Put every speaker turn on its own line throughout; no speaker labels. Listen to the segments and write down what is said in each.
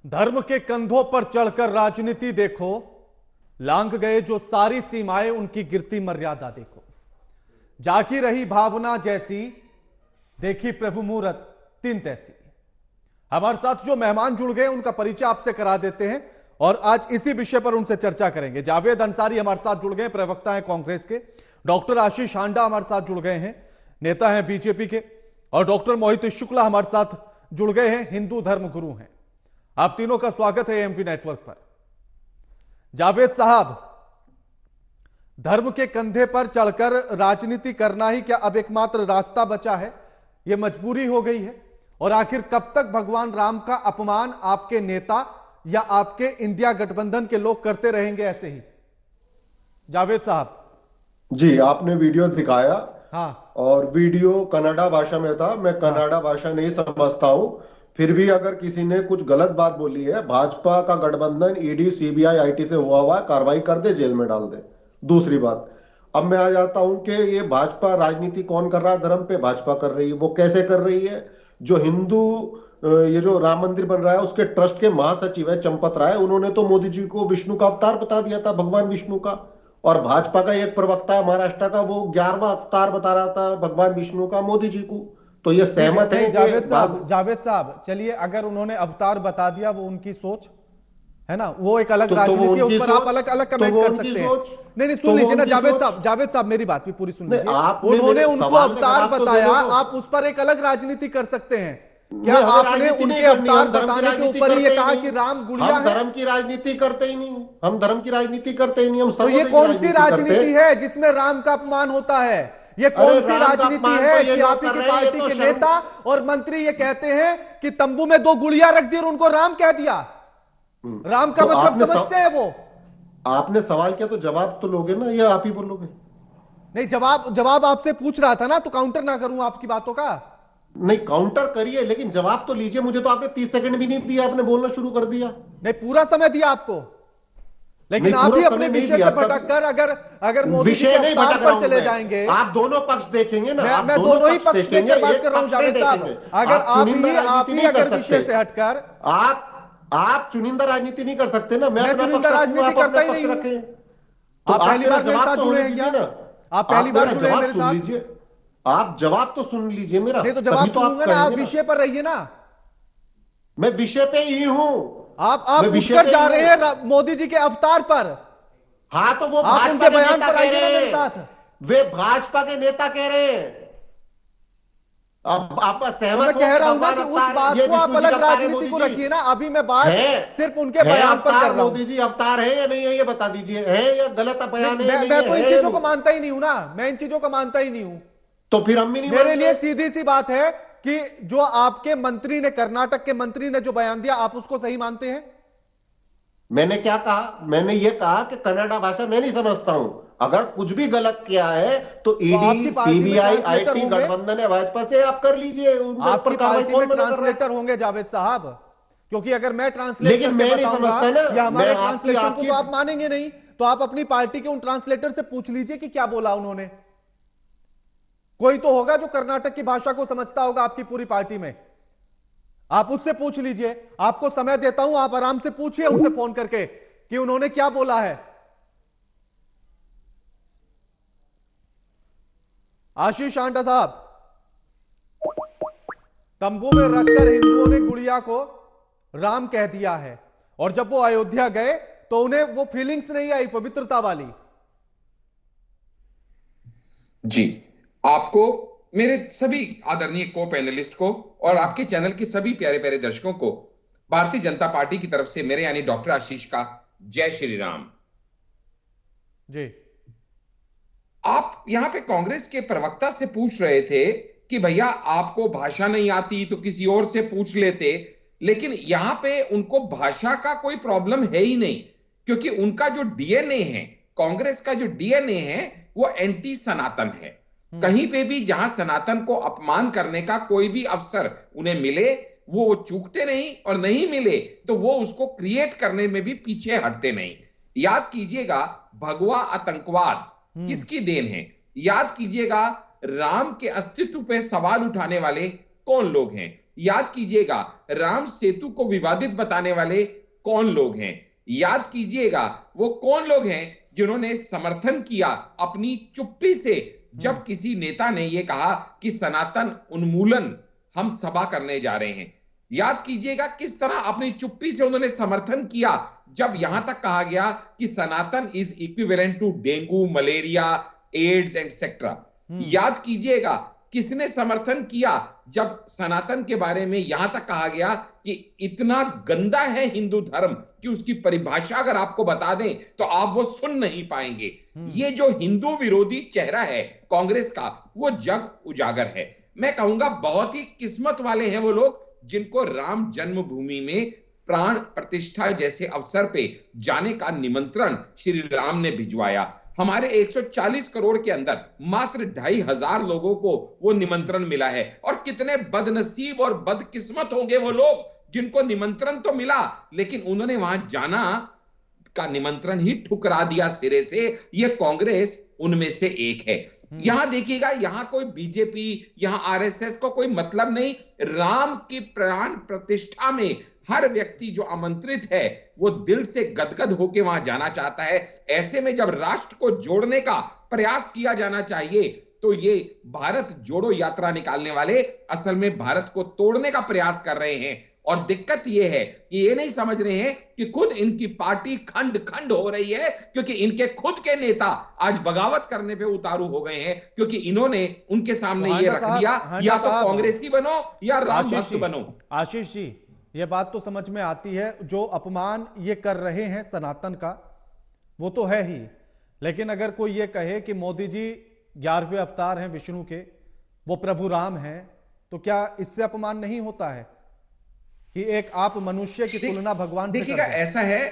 धर्म के कंधों पर चढ़कर राजनीति देखो, लांघ गए जो सारी सीमाएं उनकी गिरती मर्यादा देखो। जागी रही भावना जैसी, देखी प्रभु मूरत तीन तैसी। हमारे साथ जो मेहमान जुड़ गए उनका परिचय आपसे करा देते हैं और आज इसी विषय पर उनसे चर्चा करेंगे। जावेद अंसारी हमारे साथ जुड़ गए, प्रवक्ता हैं कांग्रेस के। डॉक्टर आशीष हांडा हमारे साथ जुड़ गए हैं, नेता हैं बीजेपी के। और डॉक्टर मोहित शुक्ला हमारे साथ जुड़ गए हैं, हिंदू धर्म गुरु हैं। आप तीनों का स्वागत है एएमटी नेटवर्क पर। जावेद साहब, धर्म के कंधे पर चढ़कर राजनीति करना ही क्या अब एकमात्र रास्ता बचा है? यह मजबूरी हो गई है? और आखिर कब तक भगवान राम का अपमान आपके नेता या आपके इंडिया गठबंधन के लोग करते रहेंगे ऐसे ही? जावेद साहब
जी, आपने वीडियो दिखाया।
हाँ,
और वीडियो कन्नड़ा भाषा में था। मैं कन्नड़ा भाषा नहीं समझता हूं, फिर भी अगर किसी ने कुछ गलत बात बोली है, भाजपा का गठबंधन ईडी सीबीआई आईटी से हुआ है, कार्रवाई कर दे, जेल में डाल दे। दूसरी बात, अब मैं आ जाता हूं कि ये भाजपा राजनीति कौन कर रहा है? धर्म पे भाजपा कर रही है। वो कैसे कर रही है? जो हिंदू ये जो राम मंदिर बन रहा है उसके ट्रस्ट के महासचिव है चंपत राय, उन्होंने तो मोदी जी को विष्णु का अवतार बता दिया था, भगवान विष्णु का। और भाजपा का एक प्रवक्ता है महाराष्ट्र का, वो 11वां अवतार बता रहा था भगवान विष्णु का मोदी जी को। तो ये सहमत है
जावेद साहब चलिए, अगर उन्होंने अवतार बता दिया वो उनकी सोच है ना, वो एक अलग
तो
राजनीति है, उस पर आप अलग अलग कमेंट कर सकते हैं। नहीं, सुन लीजिए ना जावेद साहब मेरी बात भी पूरी सुन लीजिए। उन्होंने उनको अवतार बताया, आप उस पर एक अलग राजनीति कर सकते हैं क्या? आपने उनके अवतार बताने के ऊपर ये कहा कि राम गुड़िया है?
धर्म की राजनीति करते ही नहीं, हम धर्म की राजनीति करते ही नहीं। हम
तो ये कौन सी राजनीति है जिसमें राम का अपमान होता है? ये कौन सी राजनीति है कि आप ही की पार्टी के नेता और मंत्री ये कहते हैं कि तंबू में दो गुड़िया रख दी और उनको राम कह दिया? राम का मतलब समझते हैं वो?
आपने सवाल किया तो जवाब तो लोगे ना, या आप ही बोलोगे?
नहीं, जवाब आपसे पूछ रहा था ना, तो काउंटर ना करूं आपकी बातों का?
नहीं, काउंटर करिए लेकिन जवाब तो लीजिए। मुझे तो आपने 30 सेकंड भी नहीं दिया, आपने बोलना शुरू कर दिया।
नहीं, पूरा समय दिया आपको, लेकिन आप ही अपने विषय से भटक कर अगर मोदी जी के अवतार पर चले जाएंगे।
आप दोनों पक्ष देखेंगे ना,
मैं दोनों ही पक्ष देकर बात कर रहा हूं जावेद साहब। अगर आप ही अगर विषय से हटकर
आप चुनिंदा राजनीति नहीं कर सकते ना।
मैं चुनिंदा राजनीति करता ही नहीं हूं।
तो
आप पहली बार मेरे साथ जुड़े हैं क्या? आप पहली बार जुड़े हैं मेरे साथ?
आप जवाब तो सुन लीजिए मेरा।
नहीं तो जवाब तो दूंगा ना, आप विषय पर रहिए ना।
मैं विषय पे ही हूं।
आप उठकर जा रहे हैं मोदी जी के अवतार पर।
हाँ, तो वो
आप उनके बयान पर आइए ना मेरे साथ।
वे भाजपा के नेता कह रहे हैं। अब आप सहमत
मैं कह रहा हूं ना कि उस बात को आप अलग राजनीति को रखिए ना। अभी मैं बात सिर्फ उनके बयान पर कर रहा हूं।
मोदी जी अवतार है या नहीं है ये बता दीजिए, है या गलत बयान है?
मैं तो इन चीजों को मानता ही नहीं हूं ना, मैं इन चीजों को मानता ही नहीं हूं।
तो फिर हम भी नहीं।
मेरे लिए सीधी सी बात है कि जो आपके मंत्री ने, कर्नाटक के मंत्री ने जो बयान दिया, आप उसको सही मानते हैं?
मैंने क्या कहा? मैंने ये कहा कि कन्नड़ा भाषा मैं नहीं समझता हूं। अगर कुछ भी गलत किया है तो ईडी सीबीआई आईटी गठबंधन है भाजपा से, आप कर लीजिए।
आपकी पार्टी में ट्रांसलेटर होंगे जावेद साहब, क्योंकि अगर मैं ट्रांसलेट
लेकिन मैं नहीं समझता ना,
या हमारे ट्रांसलेशन को तो आप मानेंगे नहीं। तो आप अपनी पार्टी के उन ट्रांसलेटर से पूछ लीजिए कि क्या बोला उन्होंने। कोई तो होगा जो कर्नाटक की भाषा को समझता होगा आपकी पूरी पार्टी में, आप उससे पूछ लीजिए। आपको समय देता हूं, आप आराम से पूछिए उनसे फोन करके कि उन्होंने क्या बोला है। आशीष हांडा साहब, तंबू में रखकर हिंदुओं ने गुड़िया को राम कह दिया है, और जब वो अयोध्या गए तो उन्हें वो फीलिंग्स नहीं आई पवित्रता वाली।
जी, आपको, मेरे सभी आदरणीय को पैनलिस्ट को और आपके चैनल के सभी प्यारे प्यारे दर्शकों को भारतीय जनता पार्टी की तरफ से मेरे यानी डॉक्टर आशीष का जय श्री राम
जी।
आप यहां पे कांग्रेस के प्रवक्ता से पूछ रहे थे कि भैया आपको भाषा नहीं आती तो किसी और से पूछ लेते, लेकिन यहां पे उनको भाषा का कोई प्रॉब्लम है ही नहीं, क्योंकि उनका जो डीएनए है, कांग्रेस का जो डीएनए है वो एंटी सनातन है। कहीं पे भी जहां सनातन को अपमान करने का कोई भी अवसर उन्हें मिले वो चूकते नहीं, और नहीं मिले तो वो उसको क्रिएट करने में भी पीछे हटते नहीं। याद कीजिएगा, भगवा आतंकवाद किसकी देन है? याद कीजिएगा, राम के अस्तित्व पे सवाल उठाने वाले कौन लोग हैं? याद कीजिएगा राम सेतु को विवादित बताने वाले कौन लोग हैं, याद कीजिएगा वो कौन लोग हैं जिन्होंने समर्थन किया अपनी चुप्पी से जब किसी नेता ने यह कहा कि सनातन उन्मूलन हम सभा करने जा रहे हैं। याद कीजिएगा किस तरह अपनी चुप्पी से उन्होंने समर्थन किया जब यहां तक कहा गया कि Sanatan is equivalent to dengue, malaria, AIDS etcetera. याद कीजिएगा किसने समर्थन किया जब सनातन के बारे में यहां तक कहा गया कि इतना गंदा है हिंदू धर्म कि उसकी परिभाषा अगर आपको बता दें तो आप वो सुन नहीं पाएंगे। ये जो हिंदू विरोधी चेहरा है कांग्रेस का वो जग उजागर है। मैं कहूंगा बहुत ही किस्मत वाले हैं वो लोग जिनको राम जन्मभूमि में प्राण प्रतिष्ठा जैसे अवसर पे जाने का निमंत्रण श्री राम ने भिजवाया। हमारे 140 करोड़ के अंदर मात्र 2,500 लोगों को वो निमंत्रण मिला है। और कितने बदनसीब और बदकिस्मत होंगे वो लोग जिनको निमंत्रण तो मिला लेकिन उन्होंने वहां जाना का निमंत्रण ही ठुकरा दिया सिरे से। ये कांग्रेस उनमें से एक है। यहां देखिएगा यहां कोई बीजेपी, यहां आरएसएस को कोई मतलब नहीं। राम की प्राण प्रतिष्ठा में हर व्यक्ति जो आमंत्रित है वो दिल से गदगद होकर वहां जाना चाहता है। ऐसे में जब राष्ट्र को जोड़ने का प्रयास किया जाना चाहिए तो ये भारत जोड़ो यात्रा निकालने वाले असल में भारत को तोड़ने का प्रयास कर रहे हैं। और दिक्कत यह है कि ये नहीं समझ रहे हैं कि खुद इनकी पार्टी खंड खंड हो रही है क्योंकि इनके खुद के नेता आज बगावत करने पे उतारू हो गए हैं क्योंकि इन्होंने उनके सामने ये रख दिया या तो कांग्रेसी बनो या राम भक्त बनो।
आशीष जी ये बात तो समझ में आती है, जो अपमान ये कर रहे हैं सनातन का वो तो है ही, लेकिन अगर कोई ये कहे कि मोदी जी 11वें अवतार हैं विष्णु के, वो प्रभु राम हैं, तो क्या इससे अपमान नहीं होता है कि एक आप मनुष्य की तुलना भगवान से
देखिएगा ऐसा है।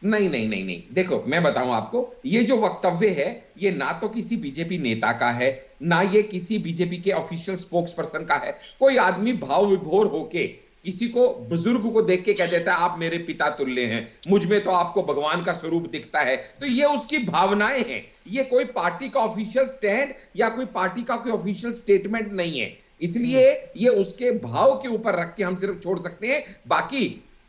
नहीं नहीं नहीं नहीं, देखो मैं बताऊं आपको, ये जो वक्तव्य है ये ना तो किसी बीजेपी नेता का है ना ये किसी बीजेपी के ऑफिशियल स्पोक्स पर्सन का है। कोई आदमी भाव विभोर होके किसी को, बुजुर्ग को देख के कह देता है आप मेरे पिता तुल्य हैं, मुझ में तो आपको भगवान का स्वरूप दिखता है, तो ये उसकी भावनाएं हैं। ये कोई पार्टी का ऑफिशियल स्टैंड या कोई पार्टी का कोई ऑफिशियल स्टेटमेंट नहीं है, इसलिए ये उसके भाव के ऊपर रख के हम सिर्फ छोड़ सकते हैं। बाकी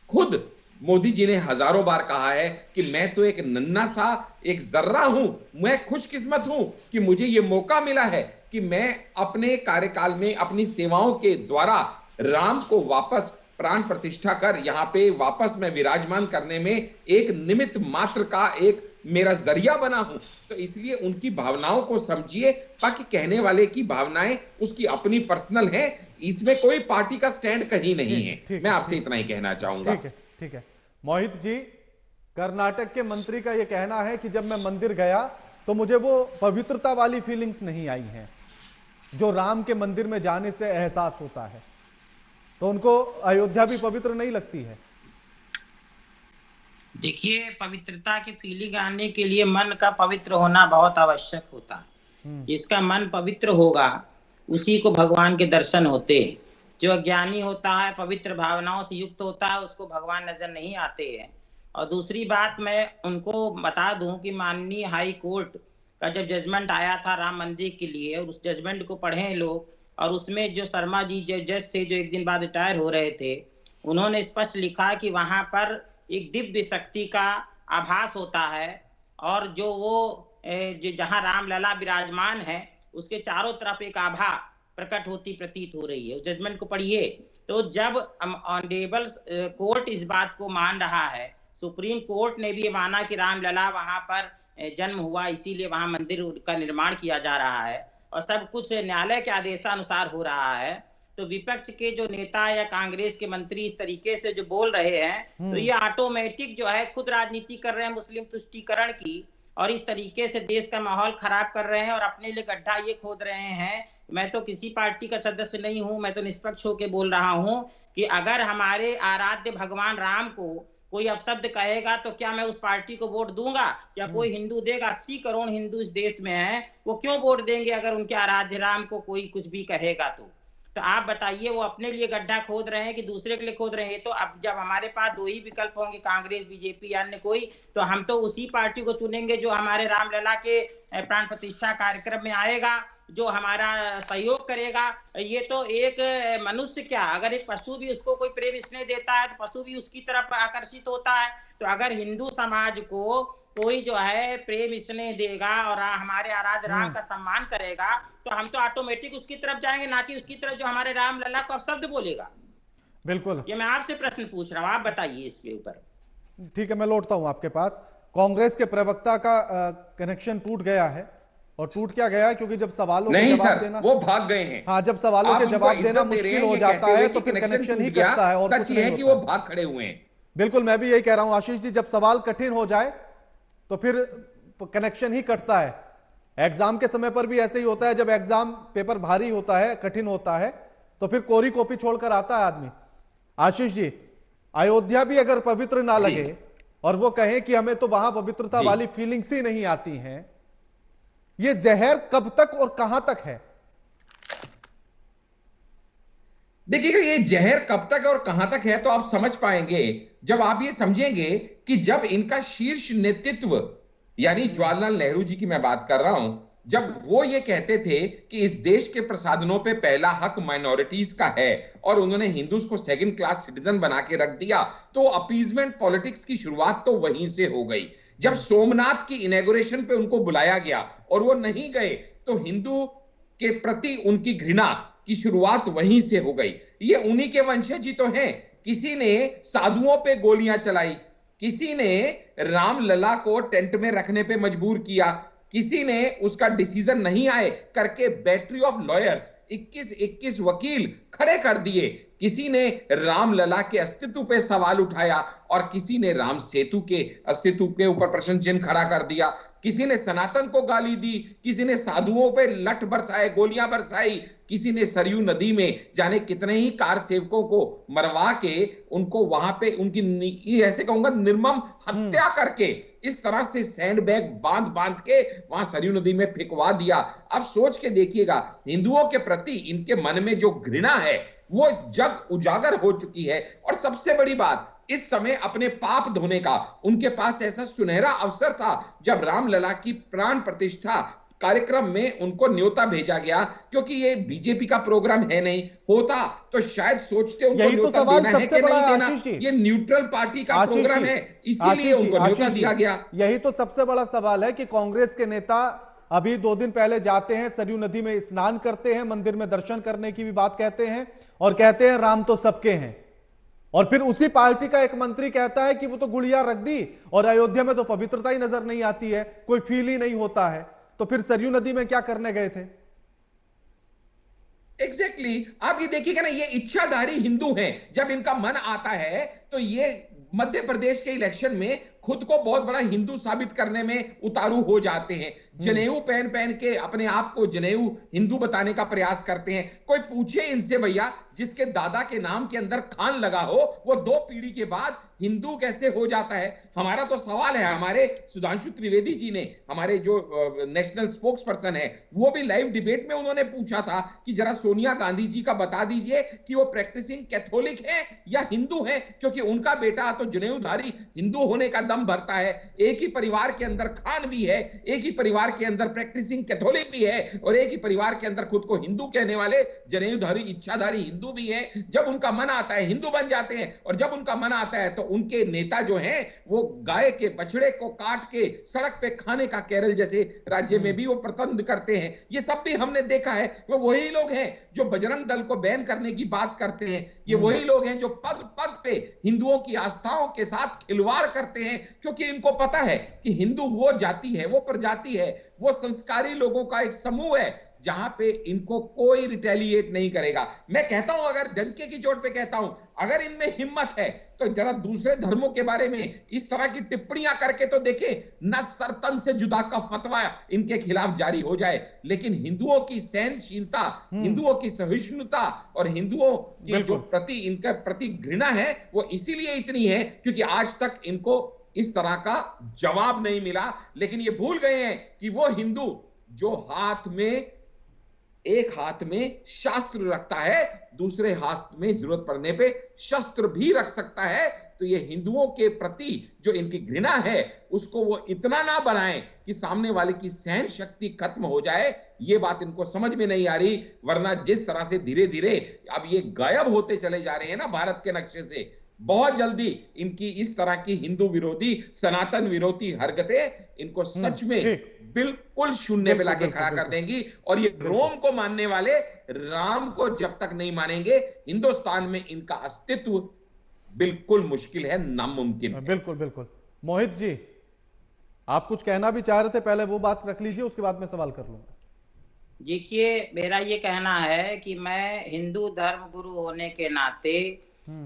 खुद मोदी जी ने हजारों बार कहा है कि मैं तो एक नन्हा सा एक जर्रा हूं, मैं खुशकिस्मत हूं कि मुझे ये मौका मिला है कि मैं अपने कार्यकाल में अपनी सेवाओं के द्वारा राम को वापस प्राण प्रतिष्ठा कर यहां पे वापस मैं विराजमान करने में एक निमित्त मात्र का एक मेरा जरिया बना हूं। तो इसलिए उनकी भावनाओं को समझिए, बाकी कहने वाले की भावनाएं उसकी अपनी पर्सनल है, इसमें कोई पार्टी का स्टैंड कहीं नहीं है। मैं आपसे इतना ही कहना चाहूंगा।
ठीक है मोहित जी, कर्नाटक के मंत्री का यह कहना है कि जब मैं मंदिर गया तो मुझे वो पवित्रता वाली फीलिंग्स नहीं आई हैं जो राम के मंदिर में जाने से एहसास होता है, तो उनको अयोध्या भी पवित्र नहीं लगती है।
देखिए, पवित्रता की फीलिंग आने के लिए मन का पवित्र होना बहुत आवश्यक होता है। जिसका मन पवित्र होगा उसी को भगवान के दर्शन होते हैं। जो अज्ञानी होता है, पवित्र भावनाओं से युक्त होता है, उसको भगवान नजर नहीं आते हैं। और दूसरी बात मैं उनको बता दूं कि माननीय हाई कोर्ट का जब जजमेंट आया था राम मंदिर के लिए, और उस जजमेंट को पढ़े लोग, और उसमें जो शर्मा जी जज थे जो एक दिन बाद रिटायर हो रहे थे, उन्होंने स्पष्ट लिखा कि वहां पर एक दिव्य शक्ति का आभास होता है और जो वो जहां रामलला विराजमान है उसके चारों तरफ एक आभा प्रकट होती प्रतीत हो रही है। उस जजमेंट को पढ़िए। तो जब ऑनरेबल कोर्ट इस बात को मान रहा है, सुप्रीम कोर्ट ने भी माना कि रामलला वहां पर जन्म हुआ, इसीलिए वहां मंदिर का निर्माण किया जा रहा है और सब कुछ न्यायालय के आदेशानुसार हो रहा है, तो विपक्ष के जो नेता या कांग्रेस के मंत्री इस तरीके से जो बोल रहे हैं तो ये ऑटोमेटिक जो है खुद राजनीति कर रहे हैं मुस्लिम तुष्टीकरण की, और इस तरीके से देश का माहौल खराब कर रहे हैं और अपने लिए गड्ढा ये खोद रहे हैं। मैं तो किसी पार्टी का सदस्य नहीं हूं, मैं तो निष्पक्ष होकर बोल रहा हूं कि अगर हमारे आराध्य भगवान राम को कोई अपशब्द कहेगा तो क्या मैं उस पार्टी को वोट दूंगा? क्या कोई हिंदू देगा? 80 करोड़ हिंदू इस देश में हैं, वो क्यों वोट देंगे अगर उनके आराध्य राम को कोई कुछ भी कहेगा? तो आप बताइए, वो अपने लिए गड्ढा खोद रहे हैं कि दूसरे के लिए खोद रहे हैं? तो अब जब हमारे पास दो ही विकल्प होंगे, कांग्रेस बीजेपी या अन्य कोई, तो हम तो उसी पार्टी को चुनेंगे जो हमारे रामलला के प्राण प्रतिष्ठा कार्यक्रम में आएगा जो हमारा सहयोग करेगा। ये तो एक मनुष्य क्या, अगर एक पशु भी उसको कोई प्रेम स्नेह देता है तो पशु भी उसकी तरफ आकर्षित होता है। तो अगर हिंदू समाज को कोई जो है प्रेम स्नेह देगा और हमारे आराध्य राम का सम्मान करेगा तो हम तो ऑटोमेटिक उसकी तरफ जाएंगे, ना कि उसकी तरफ जो हमारे राम लला को अपशब्द बोलेगा।
बिल्कुल,
ये मैं आपसे प्रश्न पूछ रहा हूँ, आप बताइए इसके ऊपर।
ठीक है, मैं लौटता हूं आपके पास। कांग्रेस के प्रवक्ता का कनेक्शन टूट गया है, और टूट क्या गया है क्योंकि जब सवालों के जवाब देना,
वो भाग गए हैं।
हाँ, जब सवालों के जवाब देना मुश्किल हो जाता है तो फिर कनेक्शन ही कटता है और
सच
कुछ
ये
नहीं
है
होता।
कि वो भाग खड़े हुए हैं।
बिल्कुल, मैं भी यही कह रहा हूं आशीष जी, जब सवाल कठिन हो जाए तो फिर कनेक्शन ही कटता है। एग्जाम के समय पर भी ऐसे ही होता है, जब एग्जाम पेपर भारी होता है, कठिन होता है, तो फिर कोरी कॉपी छोड़कर आता है आदमी। आशीष जी, अयोध्या भी अगर पवित्र ना लगे और वो कहें कि हमें तो वहां पवित्रता वाली फीलिंग्स ही नहीं आती हैं, ये जहर कब तक और कहां तक है?
देखिएगा, ये जहर कब तक और कहां तक है तो आप समझ पाएंगे जब आप ये समझेंगे कि जब इनका शीर्ष नेतृत्व, यानी जवाहरलाल नेहरू जी की मैं बात कर रहा हूं, जब वो ये कहते थे कि इस देश के प्रसाधनों पे पहला हक माइनॉरिटीज का है और उन्होंने हिंदूज को सेकंड क्लास सिटीजन बना के रख दिया, तो अपीजमेंट पॉलिटिक्स की शुरुआत तो वहीं से हो गई। जब सोमनाथ की इनॉग्रेशन पे उनको बुलाया गया और वो नहीं गए तो हिंदू के प्रति उनकी घृणा की शुरुआत वहीं से हो गई। ये उन्हीं के वंशज ही तो हैं। किसी ने साधुओं पे गोलियां चलाई, किसी ने रामलला को टेंट में रखने पे मजबूर किया, किसी ने उसका डिसीजन नहीं आए करके बैटरी ऑफ लॉयर्स 21 वकील खड़े कर दिए, किसी ने रामलला के अस्तित्व पे सवाल उठाया और किसी ने राम सेतु के अस्तित्व के ऊपर प्रश्न चिन्ह खड़ा कर दिया, किसी ने सनातन को गाली दी, किसी ने साधुओं पे लठ बरसाए, गोलियां बरसाई, किसी ने सरयू नदी में जाने कितने ही कार सेवकों को मरवा के उनको वहां पे उनकी ऐसे कहूंगा निर्मम हत्या करके इस तरह से सैंडबैग बांध बांध के वहां सरयू नदी में फेंकवा दिया। अब सोच के देखिएगा, हिंदुओं के प्रति इनके मन में जो घृणा है वो जग उजागर हो चुकी है। और सबसे बड़ी बात, इस समय अपने पाप धोने का उनके पास ऐसा सुनहरा अवसर था जब रामलला की प्राण प्रतिष्ठा कार्यक्रम में उनको न्योता भेजा गया, क्योंकि ये बीजेपी का प्रोग्राम है नहीं, होता तो शायद सोचते उनको न्योता देना है कि नहीं देना, ये न्यूट्रल पार्टी का प्रोग्राम है, इसीलिए उनको न्योता दिया गया।
यही तो सबसे बड़ा सवाल है कि कांग्रेस के नेता अभी 2 दिन पहले जाते हैं, सरयू नदी में स्नान करते हैं, मंदिर में दर्शन करने की भी बात कहते हैं और कहते हैं राम तो सबके हैं, और फिर उसी पार्टी का एक मंत्री कहता है कि वो तो गुड़िया रख दी और अयोध्या में तो पवित्रता ही नजर नहीं आती है, कोई फील ही नहीं होता है। तो फिर सरयू नदी में क्या करने गए थे?
एग्जैक्टली आप ये देखिएगा ना, ये इच्छाधारी हिंदू हैं। जब इनका मन आता है तो ये मध्य प्रदेश के इलेक्शन में खुद को बहुत बड़ा हिंदू साबित करने में उतारू हो जाते हैं। जनेऊ पहन पहन के अपने आप को जनेऊ हिंदू बताने का प्रयास करते हैं। कोई पूछे इनसे, भैया जिसके दादा के नाम के अंदर खान लगा हो वो 2 पीढ़ी के बाद हिंदू कैसे हो जाता है? हमारा तो सवाल है। हमारे सुधांशु त्रिवेदी जी ने, हमारे जो नेशनल स्पोक्स पर्सन है, वो भी लाइव डिबेट में उन्होंने पूछा था कि जरा सोनिया गांधी जी का बता दीजिए कि वो प्रैक्टिसिंग कैथोलिक है या हिंदू है, क्योंकि उनका बेटा तो जनेऊधारी हिंदू होने का दम भरता है। एक ही परिवार के अंदर खान भी है, एक ही परिवार के अंदर प्रैक्टिसिंग कैथोलिक भी है और एक ही परिवार के अंदर खुद को हिंदू कहने वाले जनेऊधारी इच्छाधारी हिंदू भी है। जब उनका मन आता है हिंदू बन जाते हैं, और जब उनका मन आता है तो उनके नेता जो हैं वो गाय के बछड़े को काट के सड़क पे खाने का केरल जैसे राज्य में भी वो प्रतंद करते हैं। ये सब भी हमने देखा है। वो वही लोग हैं जो बजरंग दल को बैन करने की बात करते हैं। ये वही लोग हैं जो पग पग पे हिंदुओं की आस्थाओं के साथ खिलवाड़ करते हैं, क्योंकि इनको पता है कि हिंदू वो जाति है, वो प्रजाति है, वो संस्कारी लोगों का एक समूह है जहां पे इनको कोई रिटेलिएट नहीं करेगा। मैं कहता हूं, अगर डंके की चोट पे कहता हूं, अगर इनमें हिम्मत है तो जरा दूसरे धर्मों के बारे में इस तरह की टिप्पणियां करके तो देखें, न सरतन से जुदा का फतवा इनके खिलाफ जारी हो जाए। लेकिन हिंदुओं की सहनशीलता, हिंदुओं की सहिष्णुता और हिंदुओं की जो प्रति इनके प्रति घृणा है वो इसीलिए इतनी है क्योंकि आज तक इनको इस तरह का जवाब नहीं मिला। लेकिन ये भूल गए हैं कि वो हिंदू जो एक हाथ में शास्त्र रखता है, दूसरे हाथ में जरूरत पड़ने पे शस्त्र भी रख सकता है, तो ये हिंदुओं के प्रति जो इनकी घृणा है उसको वो इतना ना बढ़ाएं कि सामने वाले की सहन शक्ति खत्म हो जाए। ये बात इनको समझ में नहीं आ रही, वरना जिस तरह से धीरे धीरे अब ये गायब होते चले जा रहे हैं ना भारत के नक्शे से, बहुत जल्दी इनकी इस तरह की हिंदू विरोधी, सनातन विरोधी हरकतें इनको सच में बिल्कुल शून्य पे लाके खड़ा कर देंगी। और ये रोम को मानने वाले राम को जब तक नहीं मानेंगे, हिंदुस्तान में इनका अस्तित्व बिल्कुल मुश्किल है, नामुमकिन है।
बिल्कुल बिल्कुल। मोहित जी, आप कुछ कहना भी चाह रहे थे, पहले वो बात रख लीजिए, उसके बाद मैं सवाल कर लूंगा।
देखिए, मेरा ये कहना है कि मैं हिंदू धर्म गुरु होने के नाते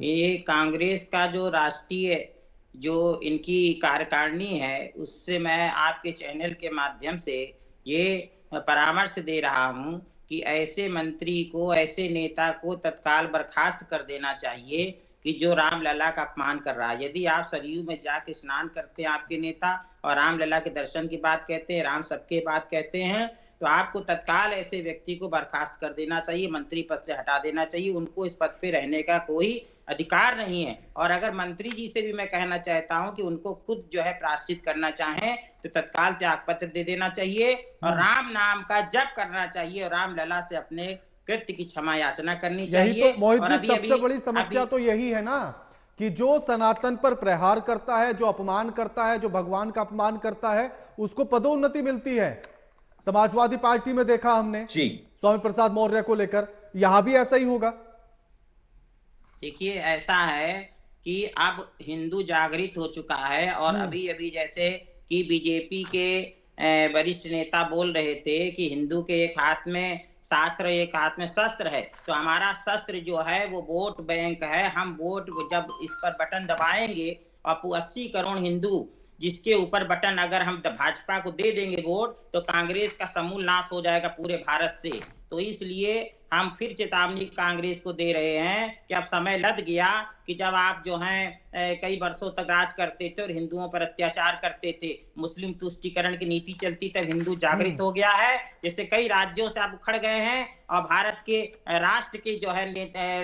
ये कांग्रेस का जो राष्ट्रीय जो इनकी कार्यकारिणी है, उससे मैं आपके चैनल के माध्यम से ये परामर्श दे रहा हूं कि ऐसे मंत्री को, ऐसे नेता को तत्काल बर्खास्त कर देना चाहिए कि जो रामलला का अपमान कर रहा है। यदि आप सरयू में जाके स्नान करते हैं आपके नेता और रामलला के दर्शन की बात कहते हैं, राम सबके बात कहते हैं, तो आपको तत्काल ऐसे व्यक्ति को बर्खास्त कर देना चाहिए, मंत्री पद से हटा देना चाहिए। उनको इस पद पे रहने का कोई अधिकार नहीं है। और अगर मंत्री जी से भी मैं कहना चाहता हूं कि उनको खुद जो है प्रायश्चित करना चाहें तो तत्काल त्यागपत्र दे देना चाहिए और राम नाम का जप करना चाहिए और रामलला से अपने कृत्य की क्षमा याचना करनी चाहिए।
यही तो मोहित जी सबसे बड़ी समस्या तो यही है ना कि जो सनातन पर प्रहार करता है, जो अपमान करता है, जो भगवान का अपमान करता है, उसको पदोन्नति मिलती है। समाजवादी पार्टी में देखा हमने स्वामी प्रसाद मौर्य को लेकर, यहां भी ऐसा ही होगा।
देखिए, ऐसा है कि अब हिंदू जागृत हो चुका है और अभी अभी जैसे कि बीजेपी के वरिष्ठ नेता बोल रहे थे कि हिंदू के एक हाथ में शास्त्र, एक हाथ में शस्त्र है, तो हमारा शस्त्र जो है वो वोट बैंक है। हम वोट जब इस पर बटन दबाएंगे और 80 करोड़ हिंदू जिसके ऊपर बटन अगर हम भाजपा को दे देंगे वोट, तो कांग्रेस का समूल नाश हो जाएगा पूरे भारत से। तो इसलिए हम फिर चेतावनी कांग्रेस को दे रहे हैं कि अब समय लद गया कि जब आप जो हैं कई वर्षों तक राज करते थे और हिंदुओं पर अत्याचार करते थे, मुस्लिम तुष्टीकरण की नीति चलती, तब हिंदू जागृत हो गया है। जैसे कई राज्यों से आप उखड़ गए हैं और भारत के राष्ट्र के जो है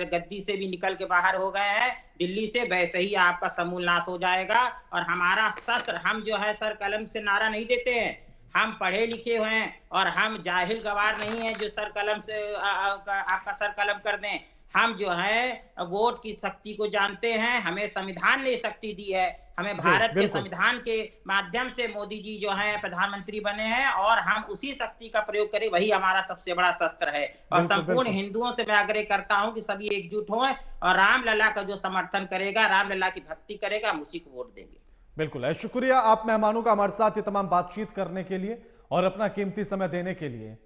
गद्दी से भी निकल के बाहर हो गए हैं दिल्ली से, वैसे ही आपका समूल नाश हो जाएगा। और हमारा शस्त्र, हम जो है सर कलम से नारा नहीं देते हैं, हम पढ़े लिखे हुए हैं और हम जाहिल गवार नहीं है जो सर कलम से आपका सर कलम कर दें। हम जो है वोट की शक्ति को जानते हैं, हमें संविधान ने शक्ति दी है, हमें भारत के संविधान के माध्यम से मोदी जी जो है प्रधानमंत्री बने हैं और हम उसी शक्ति का प्रयोग करें, वही हमारा सबसे बड़ा शस्त्र है। और संपूर्ण हिंदुओं से मैं आग्रह करता हूं कि सभी एकजुट हों और रामलला का जो समर्थन करेगा, रामलला की भक्ति करेगा, हम उसी को वोट देंगे।
बिल्कुल, शुक्रिया आप मेहमानों का हमारे साथ ये तमाम बातचीत करने के लिए और अपना कीमती समय देने के लिए।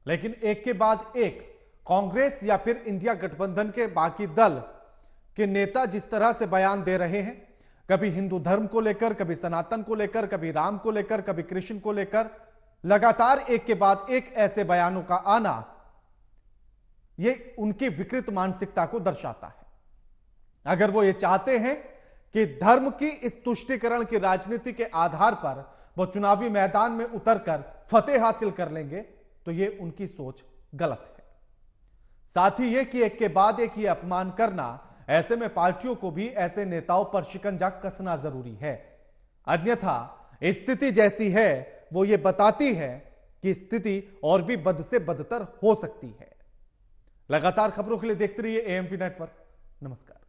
लेकिन एक के बाद एक कांग्रेस या फिर इंडिया गठबंधन के बाकी दल के नेता जिस तरह से बयान दे रहे हैं, कभी हिंदू धर्म को लेकर, कभी सनातन को लेकर, कभी राम को लेकर, कभी कृष्ण को लेकर, लगातार एक के बाद एक ऐसे बयानों का आना, यह उनकी विकृत मानसिकता को दर्शाता है। अगर वो ये चाहते हैं कि धर्म की इस तुष्टीकरण की राजनीति के आधार पर वो चुनावी मैदान में उतरकर फतेह हासिल कर लेंगे, तो ये उनकी सोच गलत है। साथ ही ये कि एक के बाद एक ये अपमान करना, ऐसे में पार्टियों को भी ऐसे नेताओं पर शिकंजा कसना जरूरी है। अन्यथा स्थिति जैसी है वो ये बताती है कि स्थिति और भी बद से बदतर हो सकती है। लगातार खबरों के लिए देखते रहिए एएमपी नेटवर्क। नमस्कार।